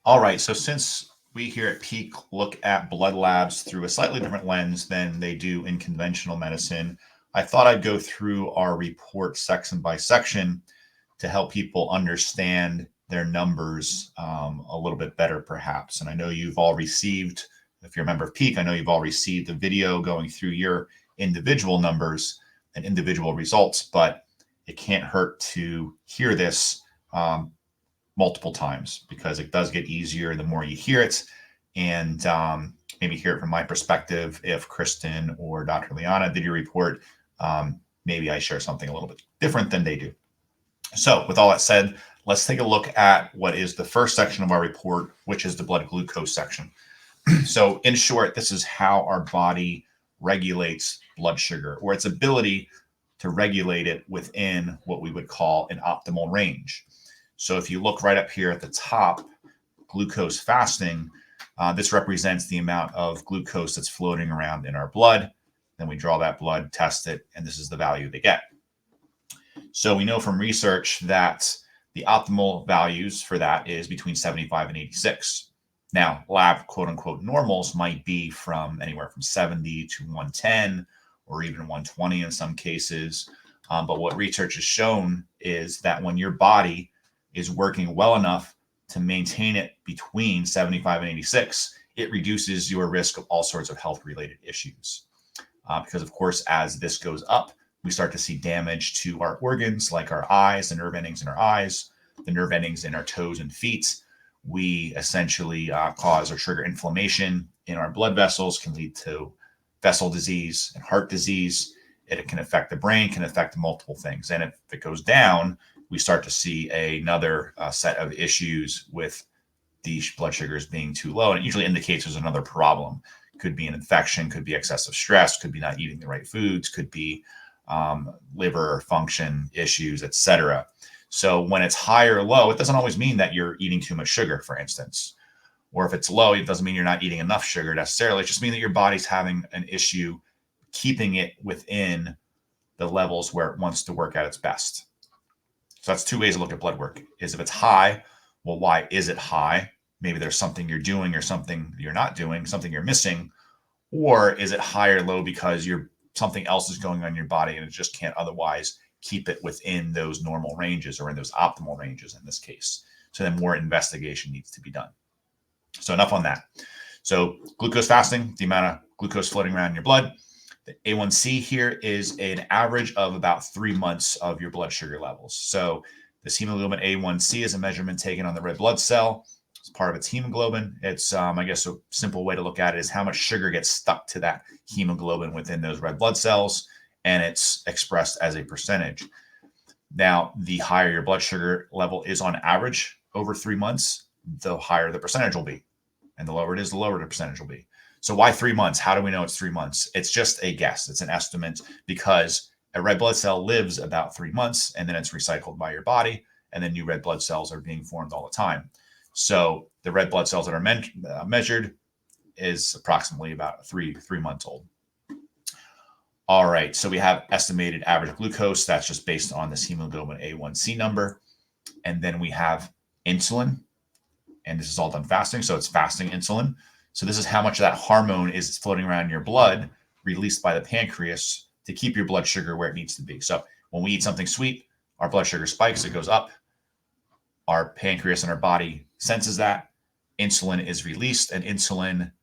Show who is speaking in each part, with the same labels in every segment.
Speaker 1: All right. So since we here at Peak look at blood labs through a slightly different lens than they do in conventional medicine, I thought I'd go through our report section by section to help people understand their numbers a little bit better, perhaps. And I know you've all received, if you're a member of Peak, I know you've all received the video going through your individual numbers and individual results, but it can't hurt to hear this um, multiple times because it does get easier the more you hear it. And maybe hear it from my perspective. If Kristen or Dr. Liana did your report, maybe I share something a little bit different than they do. So, with all that said, let's take a look at what is the first section of our report, which is the blood glucose section. So, in short, this is how our body regulates blood sugar, or its ability to regulate it within what we would call an optimal range. So if you look right up here at the top, glucose fasting, this represents the amount of glucose that's floating around in our blood. Then we draw that blood, test it, and this is the value they get. So we know from research that the optimal values for that is between 75 and 86. Now, lab quote unquote normals might be from anywhere from 70 to 110 or even 120 in some cases. But what research has shown is that when your body is working well enough to maintain it between 75 and 86, it reduces your risk of all sorts of health-related issues. Because, of course, as this goes up, we start to see damage to our organs like our eyes, the nerve endings in our eyes, the nerve endings in our toes and feet. We essentially cause or trigger inflammation in our blood vessels, can lead to vessel disease and heart disease. It can affect the brain, can affect multiple things. And if it goes down, we start to see another set of issues with these blood sugars being too low. And it usually indicates there's another problem. Could be an infection, could be excessive stress, could be not eating the right foods, could be liver function issues, etc. So when it's high or low, it doesn't always mean that you're eating too much sugar, for instance. Or if it's low, it doesn't mean you're not eating enough sugar necessarily. It just means that your body's having an issue keeping it within the levels where it wants to work at its best. So that's two ways to look at blood work. Is if it's high, well, why is it high? Maybe there's something you're doing or something you're not doing, something you're missing. Or is it high or low because something else is going on in your body and it just can't otherwise keep it within those normal ranges or in those optimal ranges in this case. So then more investigation needs to be done. So enough on that. So glucose fasting, the amount of glucose floating around in your blood. The A1C here is an average of about 3 months of your blood sugar levels. So this hemoglobin A1C is a measurement taken on the red blood cell. It's part of its hemoglobin. It's, I guess, a simple way to look at it is how much sugar gets stuck to that hemoglobin within those red blood cells, and it's expressed as a percentage. Now, the higher your blood sugar level is on average over 3 months, the higher the percentage will be. And the lower it is, the lower the percentage will be. So why 3 months? How do we know it's 3 months? It's just a guess. It's an estimate because a red blood cell lives about 3 months and then it's recycled by your body. And then new red blood cells are being formed all the time. So the red blood cells that are measured is approximately about three months old. All right. So we have estimated average glucose. That's just based on this hemoglobin A1C number. And then we have insulin. And this is all done fasting. So it's fasting insulin. So this is how much of that hormone is floating around in your blood, released by the pancreas to keep your blood sugar where it needs to be. So when we eat something sweet, our blood sugar spikes, it goes up. Our pancreas and our body senses that. Insulin is released, and insulin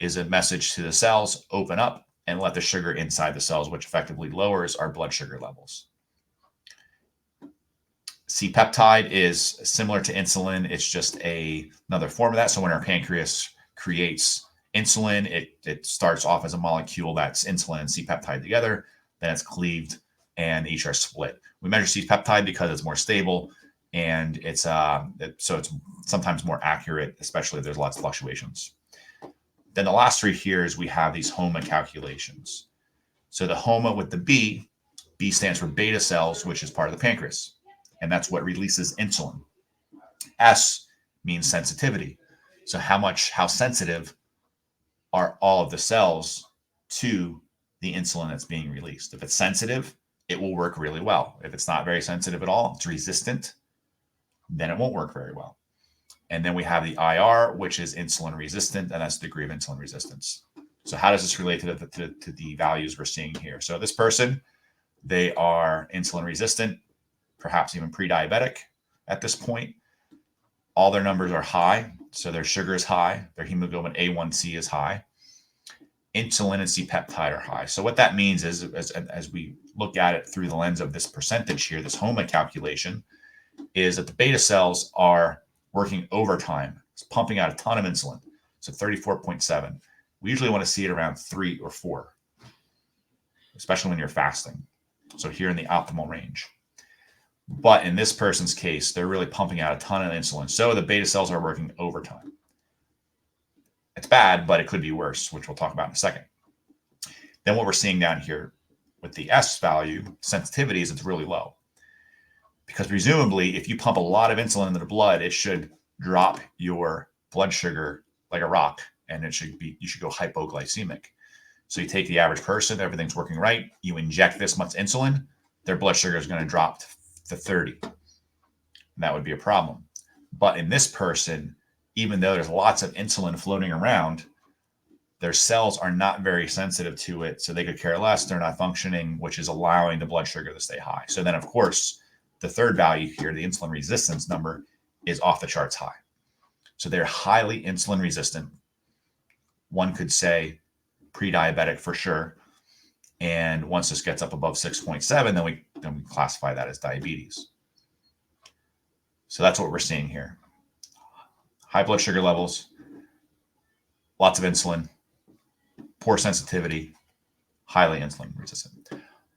Speaker 1: is a message to the cells, open up and let the sugar inside the cells, which effectively lowers our blood sugar levels. C-peptide is similar to insulin. It's just another form of that. So when our pancreas creates insulin, it starts off as a molecule that's insulin and C-peptide together. Then it's cleaved and each are split. We measure C-peptide because it's more stable and it's sometimes more accurate, especially if there's lots of fluctuations. Then the last three here is we have these HOMA calculations. So the HOMA with the B stands for beta cells, which is part of the pancreas. And that's what releases insulin. S means sensitivity. So how sensitive are all of the cells to the insulin that's being released? If it's sensitive, it will work really well. If it's not very sensitive at all, it's resistant, then it won't work very well. And then we have the IR, which is insulin resistant, and that's the degree of insulin resistance. So how does this relate to the values we're seeing here? So this person, they are insulin resistant, perhaps even pre-diabetic at this point. All their numbers are high, so their sugar is high, their hemoglobin A1C is high, insulin and C-peptide are high. So what that means is, as we look at it through the lens of this percentage here, this HOMA calculation, is that the beta cells are working overtime. It's pumping out a ton of insulin. So 34.7. We usually want to see it around 3 or 4, especially when you're fasting. So here in the optimal range. But in this person's case, they're really pumping out a ton of insulin. So the beta cells are working overtime. It's bad, but it could be worse, which we'll talk about in a second. Then what we're seeing down here with the S value, sensitivity, is it's really low. Because presumably, if you pump a lot of insulin into the blood, it should drop your blood sugar like a rock, and you should go hypoglycemic. So you take the average person, everything's working right, you inject this much insulin, their blood sugar is going to drop to 30. And that would be a problem. But in this person, even though there's lots of insulin floating around, their cells are not very sensitive to it, so they could care less. They're not functioning, which is allowing the blood sugar to stay high. So then, of course, the third value here, the insulin resistance number, is off the charts high. So they're highly insulin resistant. One could say pre-diabetic for sure. And once this gets up above 6.7, then we classify that as diabetes. So that's what we're seeing here. High blood sugar levels, lots of insulin, poor sensitivity, highly insulin resistant.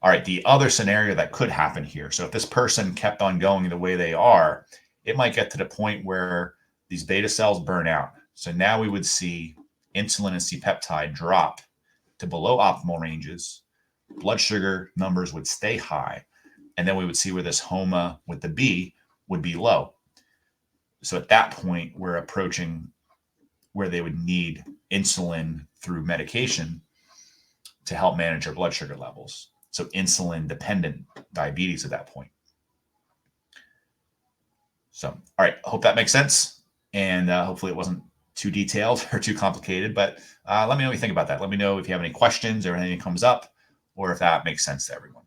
Speaker 1: All right, the other scenario that could happen here. So if this person kept on going the way they are, it might get to the point where these beta cells burn out. So now we would see insulin and C-peptide drop to below optimal ranges. Blood sugar numbers would stay high. And then we would see where this HOMA with the B would be low. So at that point, we're approaching where they would need insulin through medication to help manage their blood sugar levels. So insulin-dependent diabetes at that point. So, all right, I hope that makes sense. And hopefully it wasn't too detailed or too complicated. But let me know what you think about that. Let me know if you have any questions or anything comes up, or if that makes sense to everyone.